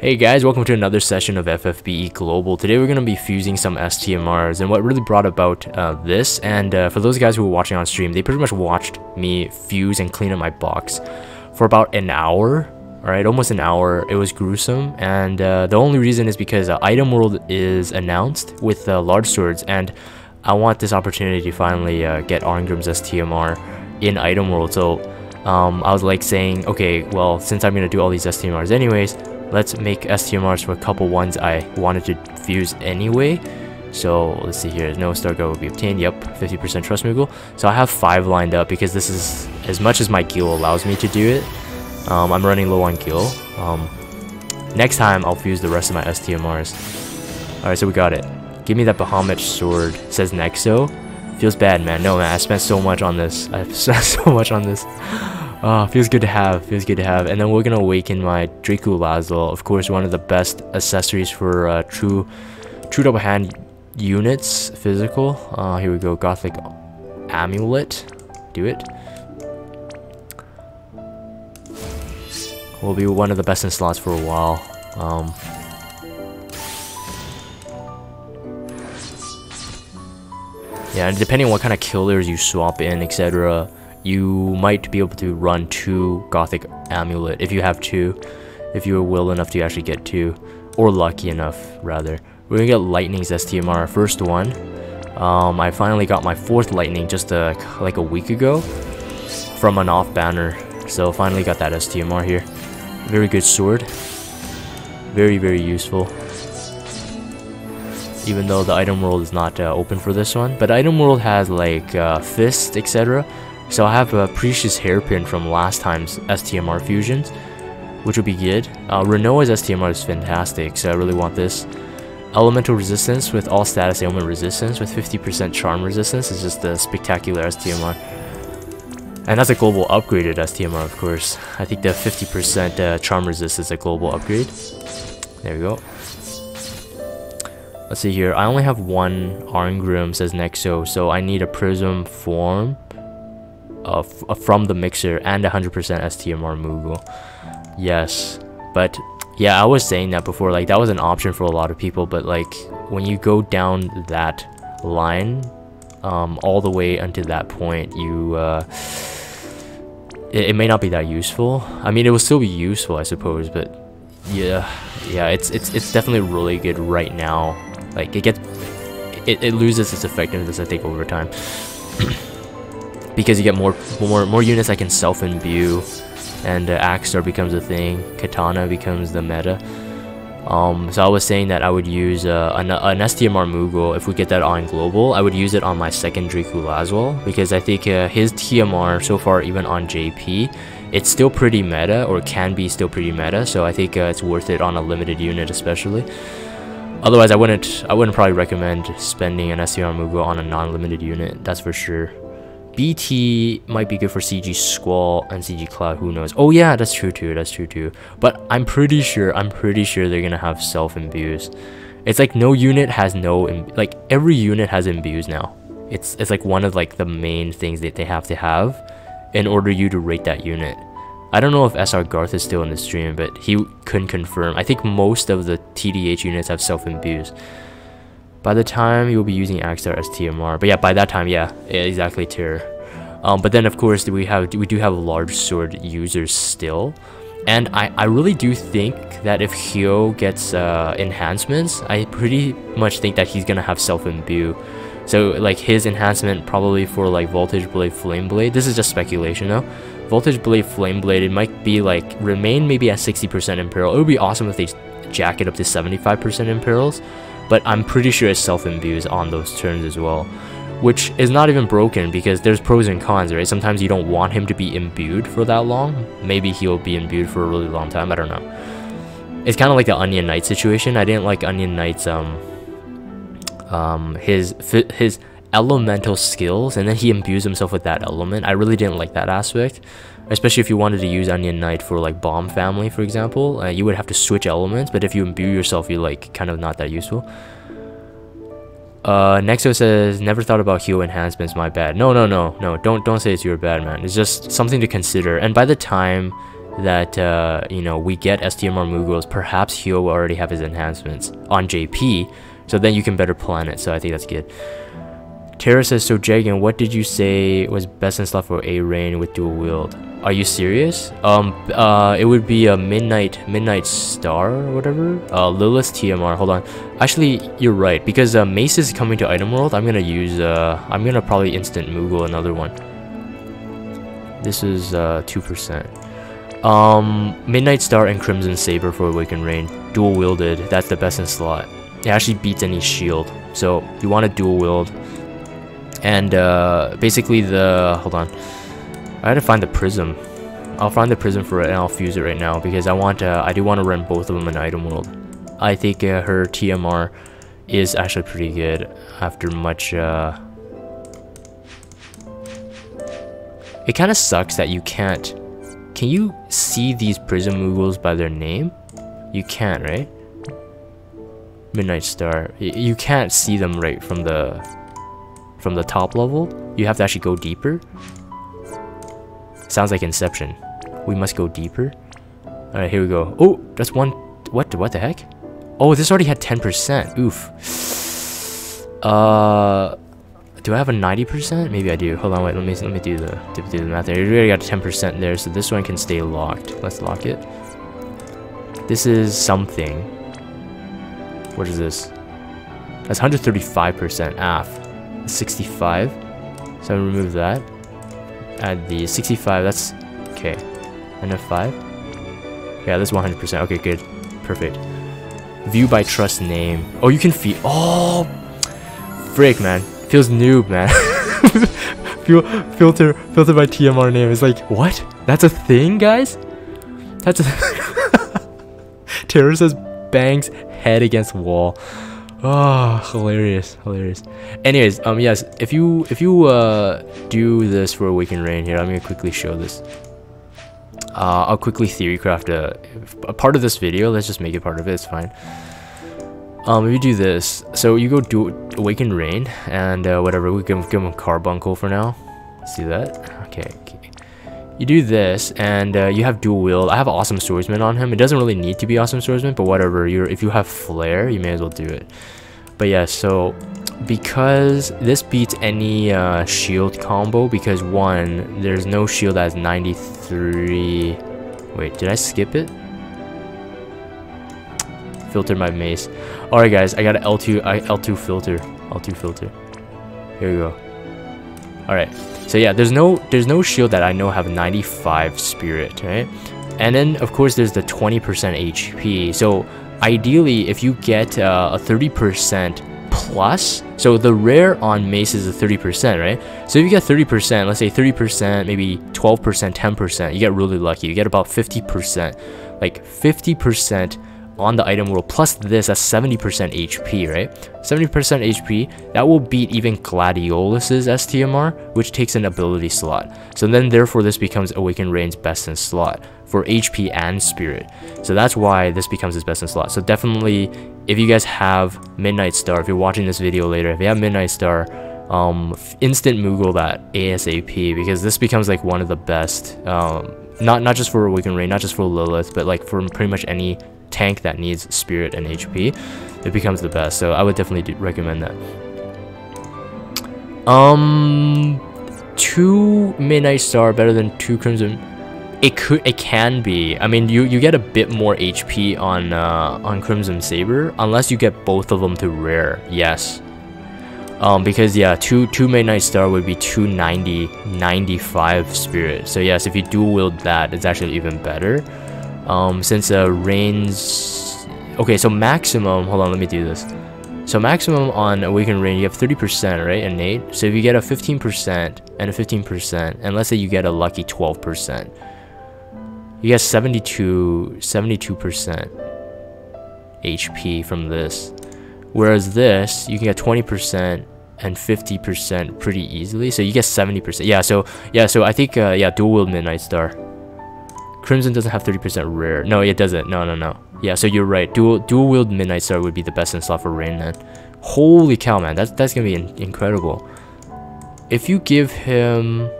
Hey guys, welcome to another session of FFBE Global. Today we're going to be fusing some STMRs, and what really brought about this, and for those guys who were watching on stream, they pretty much watched me fuse and clean up my box for about an hour, alright, almost an hour. It was gruesome, and the only reason is because Item World is announced with large swords, and I want this opportunity to finally get Arngrim's STMR in Item World. So I was like saying, okay, well, since I'm going to do all these STMRs anyways, let's make STMRs for a couple ones I wanted to fuse anyway. So let's see here. No star guard will be obtained. Yep, 50% trust Moogle. So I have 5 lined up because this is as much as my gil allows me to do it. I'm running low on gil. Next time I'll fuse the rest of my STMRs. Alright, so we got it. Give me that Bahamut sword. It says Nexo. Feels bad, man. No, man, I spent so much on this. I've spent so much on this. Feels good to have, and then we're gonna awaken my Dracu Lasswell, of course, one of the best accessories for true double hand units, physical. Here we go, Gothic Amulet, do it. Will be one of the best in slots for a while. Yeah, and depending on what kind of killers you swap in, etc., you might be able to run 2 Gothic Amulet if you have 2, if you're will enough to actually get 2, or lucky enough rather. We're gonna get Lightning's STMR, first one. I finally got my 4th Lightning just like a week ago from an off banner, so finally got that STMR here. Very good sword, very useful. Even though the Item World is not open for this one, but Item World has like Fist, etc. So I have a Precious Hairpin from last time's STMR fusions, which would be good. Renoa's STMR is fantastic, so I really want this. Elemental Resistance with all status ailment resistance with 50% charm resistance is just a spectacular STMR. And that's a global upgraded STMR, of course. I think the 50% charm resist is a global upgrade. There we go. Let's see here. I only have 1 Arngrim, says Nexo, so I need a Prism form from the mixer and 100% STMR Moogle. Yes, but yeah, I was saying that before, like that was an option for a lot of people, but like when you go down that line all the way until that point, you it may not be that useful. I mean, it will still be useful, I suppose, but yeah, it's definitely really good right now. Like it loses its effectiveness, I think, over time. Because you get more units that can self-imbue, and Axe Star becomes a thing, Katana becomes the meta. So I was saying that I would use an STMR Moogle. If we get that on global, I would use it on my 2nd Dracu Lasswell, because I think his TMR so far, even on JP, it's still pretty meta, or can be still pretty meta, so I think it's worth it on a limited unit especially. Otherwise, I wouldn't probably recommend spending an STMR Moogle on a non-limited unit, that's for sure. BT might be good for CG Squall and CG Cloud, who knows. Oh yeah, that's true too. But I'm pretty sure they're gonna have self-imbues. It's like no unit has like every unit has imbues now. It's like one of like the main things that they have to have in order you to rate that unit. I don't know if SR Garth is still in the stream, but he couldn't confirm. I think most of the TDH units have self-imbues. By the time you'll be using Axstar STMR, but yeah, by that time, yeah, exactly, Terror. But then of course we do have large sword users still, and I really do think that if Hyo gets enhancements, I pretty much think that he's gonna have self-imbue. So like his enhancement probably for like Voltage Blade, Flame Blade. This is just speculation though. Voltage Blade, Flame Blade, it might be like remain maybe at 60% Imperil. It would be awesome if they jack it up to 75% Imperils. But I'm pretty sure it self-imbues on those turns as well, which is not even broken because there's pros and cons, right? Sometimes you don't want him to be imbued for that long. Maybe he'll be imbued for a really long time, I don't know. It's kind of like the Onion Knight situation. I didn't like Onion Knight's his elemental skills, and then he imbues himself with that element. I really didn't like that aspect, especially if you wanted to use Onion Knight for like Bomb Family, for example. You would have to switch elements, but if you imbue yourself, you're like kind of not that useful. Nexo says, never thought about Hyo enhancements, my bad. No, don't say it's your bad, man. It's just something to consider, and by the time that you know, we get STMR Mughals, perhaps he'll already have his enhancements on JP, so then you can better plan it. So I think that's good. Tara says, so Jagan, what did you say was best in slot for A Rain with dual wield? Are you serious? It would be a Midnight Star or whatever. Lilith TMR. Hold on. Actually, you're right, because Mace is coming to Item World. I'm gonna probably instant Moogle another one. This is 2%. Midnight Star and Crimson Saber for Awakened Rain. Dual wielded. That's the best in slot. It actually beats any shield. So you want to dual wield. And basically hold on, I had to find the prism. I'll find the prism for it and I'll fuse it right now, because I do want to run both of them in Item World. I think her TMR is actually pretty good after much. It kind of sucks that you can't. Can you see these prism Mughals by their name? You can't, right? Midnight Star. You can't see them right from the top level. You have to actually go deeper. Sounds like Inception. We must go deeper. Alright, here we go. Oh, that's one. What the heck? Oh, this already had 10%. Oof. Do I have a 90%? Maybe I do. Hold on, wait. Let me do the math there. You already got 10% there, so this one can stay locked. Let's lock it. This is something. What is this? That's 135% AF. 65. So I remove that. Add the 65. That's okay. And a 5. Yeah, that's 100%. Okay, good. Perfect. View by trust name. Oh, you can feed. Oh, frick, man. Feels noob, man. Filter by TMR name. It's like, what? That's a thing, guys? That's a Terror says bangs head against wall. Oh, hilarious. Anyways, yes, if you do this for Awakened Rain here, I'm gonna quickly show this. I'll quickly theorycraft a part of this video. Let's just make it part of it. It's fine. If you do this, so you go do Awakened Rain and whatever, we give him Carbuncle for now. See that? Okay. You do this, and you have dual wield. I have Awesome Swordsman on him. It doesn't really need to be Awesome Swordsman, but whatever. If you have Flare, you may as well do it. But yeah, so because this beats any shield combo, because one, there's no shield that has 93. Wait, did I skip it? Filter my mace. Alright guys, I got an L2 filter. Here we go. Alright. So yeah, there's no shield that I know have 95 spirit, right? And then of course there's the 20% HP. So ideally, if you get a 30% plus, so the rare on mace is a 30%, right? So if you get 30%, let's say 30%, maybe 12%, 10%, you get really lucky. You get about 50%, like 50% on the item world, plus this at 70% HP, right? 70% HP, that will beat even Gladiolus's STMR, which takes an ability slot. So then therefore this becomes Awakened Rain's best in slot for HP and spirit. So that's why this becomes his best in slot. So definitely, if you guys have Midnight Star, if you're watching this video later, if you have Midnight Star, instant Moogle that ASAP, because this becomes like one of the best, not just for Awakened Rain, not just for Lilith, but like for pretty much any tank that needs spirit and HP, it becomes the best. So I would definitely recommend that. 2 Midnight Star better than 2 Crimson. It can be. I mean, you get a bit more HP on Crimson Saber unless you get both of them to rare. Yes. Because yeah, 2 Midnight Star would be 295 spirit. So yes, if you dual wield that, it's actually even better. Since Rain's... Okay, so maximum... Hold on, let me do this. So maximum on Awakened Rain, you have 30%, right? Innate. So if you get a 15% and a 15%, and let's say you get a lucky 12%, you get 72% HP from this. Whereas this, you can get 20% and 50% pretty easily. So you get 70%. Yeah, so I think, yeah, dual wield Midnight Star. Crimson doesn't have 30% rare. No, it doesn't. No. Yeah, so you're right. Dual wield Midnight Star would be the best in slot for Rain, man. Holy cow, man. That's gonna be incredible. If you give him...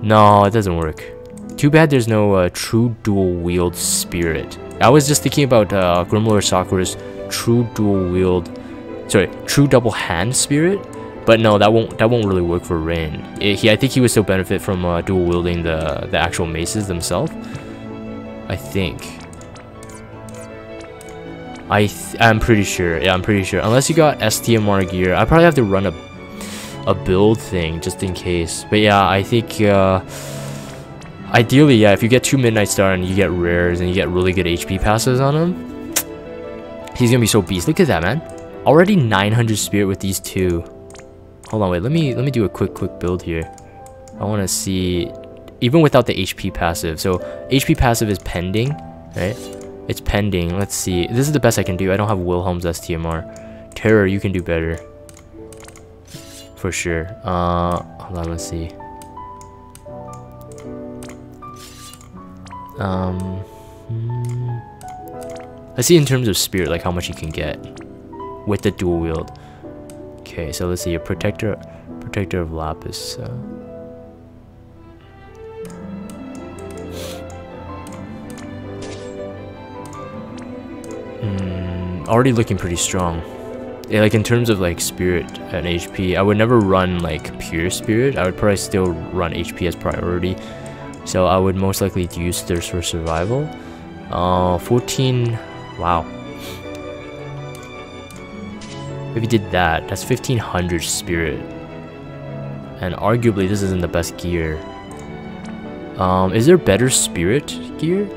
No, it doesn't work. Too bad there's no true dual wield spirit. I was just thinking about Grimlord Sakura's true dual wield, sorry, true double hand spirit, but no, that won't really work for Rain. I think he would still benefit from dual wielding the actual maces themselves. I think. I'm pretty sure. Yeah, I'm pretty sure. Unless you got STMR gear, I probably have to run a build thing just in case. But yeah, I think ideally, yeah, if you get 2 Midnight Star and you get rares and you get really good HP passes on him, he's gonna be so beast. Look at that, man. Already 900 spirit with these two. Hold on, wait. Let me do a quick build here. I want to see, even without the HP passive. So HP passive is pending, right? It's pending. Let's see. This is the best I can do. I don't have Wilhelm's STMR. Terror, you can do better. For sure. Hold on, let's see. Let's see in terms of spirit, like how much you can get with the dual wield. Okay, so let's see. A protector of Lapis. Already looking pretty strong. Yeah, like in terms of like spirit and HP, I would never run like pure spirit. I would probably still run HP as priority. So I would most likely use Thirst for Survival. 14. Wow. If you did that, that's 1500 spirit. And arguably this isn't the best gear. Is there better spirit gear?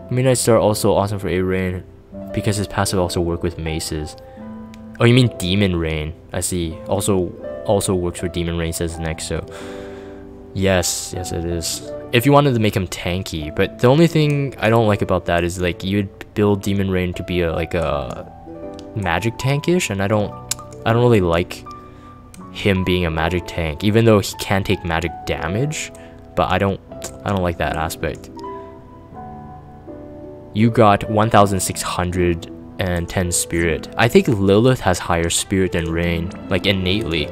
Midnight Star also awesome for A-Rain because his passive also work with maces. Oh, you mean Demon Rain? I see. Also works for Demon Rain, says next. So yes, it is. If you wanted to make him tanky, but the only thing I don't like about that is like you'd build Demon Rain to be like a magic tankish, and I don't really like him being a magic tank, even though he can take magic damage. But I don't like that aspect. You got 1,610 spirit. I think Lilith has higher spirit than Rain, like innately.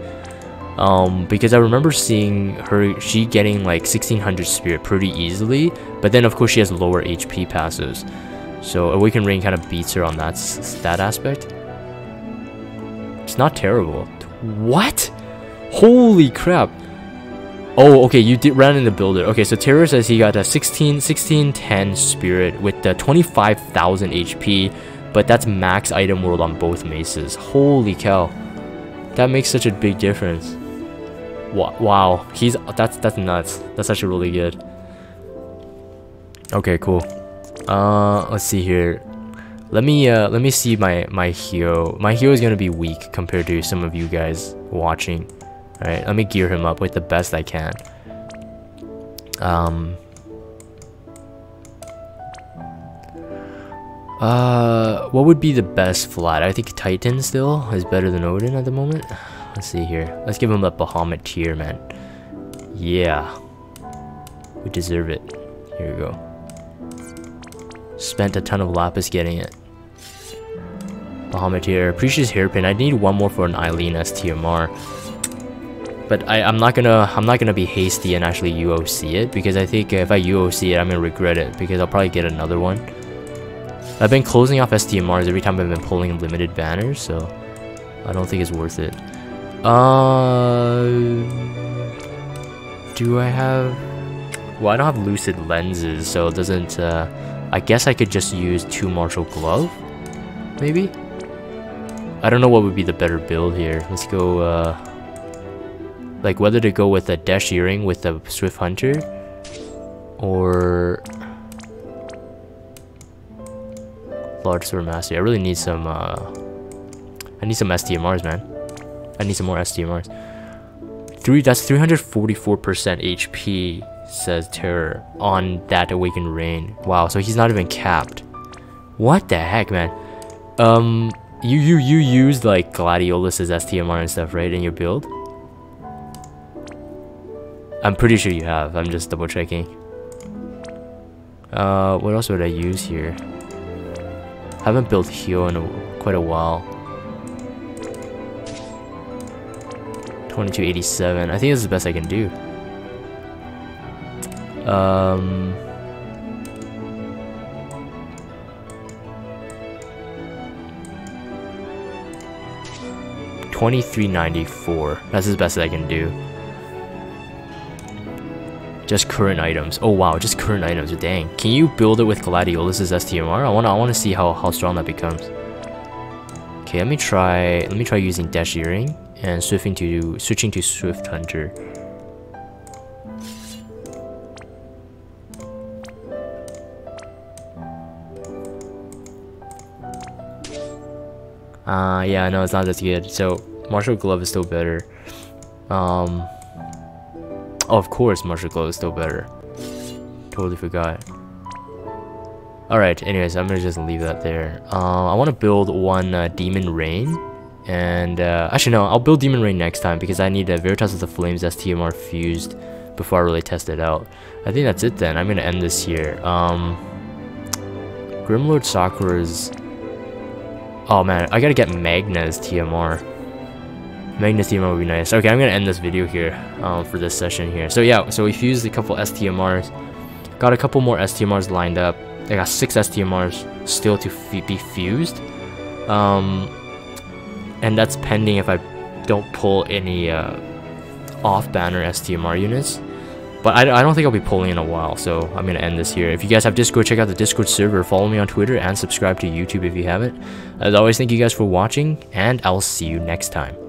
Because I remember seeing she getting like 1,600 spirit pretty easily, but then of course she has lower HP passives. So Awakened Rain kind of beats her on that aspect. It's not terrible. What? Holy crap. Oh, okay, you ran in the builder. Okay, so Terror says he got a 1610 spirit with the 25,000 HP, but that's max item world on both maces. Holy cow. That makes such a big difference. Wow, that's nuts. That's actually really good. Okay, cool. Let's see here. Let me see my hero. My hero is gonna be weak compared to some of you guys watching. Alright, let me gear him up with the best I can. What would be the best flat? I think Titan still is better than Odin at the moment. Let's see here. Let's give him the Bahamut tier, man. Yeah. We deserve it. Here we go. Spent a ton of Lapis getting it. Bahamut tier. Precious Hairpin. I need one more for an Eileen STMR. But I'm not gonna be hasty and actually UOC it, because I think if I UOC it, I'm gonna regret it, because I'll probably get another one. I've been closing off STMRs every time I've been pulling limited banners, so I don't think it's worth it. Do I have? Well, I don't have lucid lenses, so it doesn't. I guess I could just use 2 martial glove, maybe. I don't know what would be the better build here. Let's go. Like whether to go with a Dash Earring with a Swift Hunter, or Large Sword Mastery. I really need some I need some STMRs, man. I need some more STMRs. That's 344% HP, says Terror, on that Awakened Rain. Wow, so he's not even capped. What the heck, man? You used like Gladiolus's STMR and stuff, right, in your build? I'm pretty sure you have. I'm just double checking. What else would I use here? Haven't built heal in quite a while. 2287. I think this is the best I can do. 2394. That's as best as I can do. Just current items. Oh wow, just current items. Dang. Can you build it with Gladiolus' STMR? I wanna see how strong that becomes. Okay, let me try using Dash Earring and switching to Swift Hunter. Yeah, no, it's not as good. So Martial Glove is still better. Oh, of course, Martial Glove is still better. Totally forgot. Alright, anyways, I'm gonna just leave that there. I want to build one Demon Rain. And actually, no, I'll build Demon Rain next time because I need a Veritas of the Flames STMR fused before I really test it out. I think that's it then. I'm gonna end this here. Grimlord Sakura's. Oh man, I gotta get Magna's TMR. Magna's TMR would be nice. Okay, I'm gonna end this video here for this session here. So yeah, so we fused a couple STMRs. Got a couple more STMRs lined up. I got 6 STMRs still to be fused. And that's pending if I don't pull any off-banner STMR units. But I don't think I'll be pulling in a while, so I'm going to end this here. If you guys have Discord, check out the Discord server, follow me on Twitter, and subscribe to YouTube if you haven't. As always, thank you guys for watching, and I'll see you next time.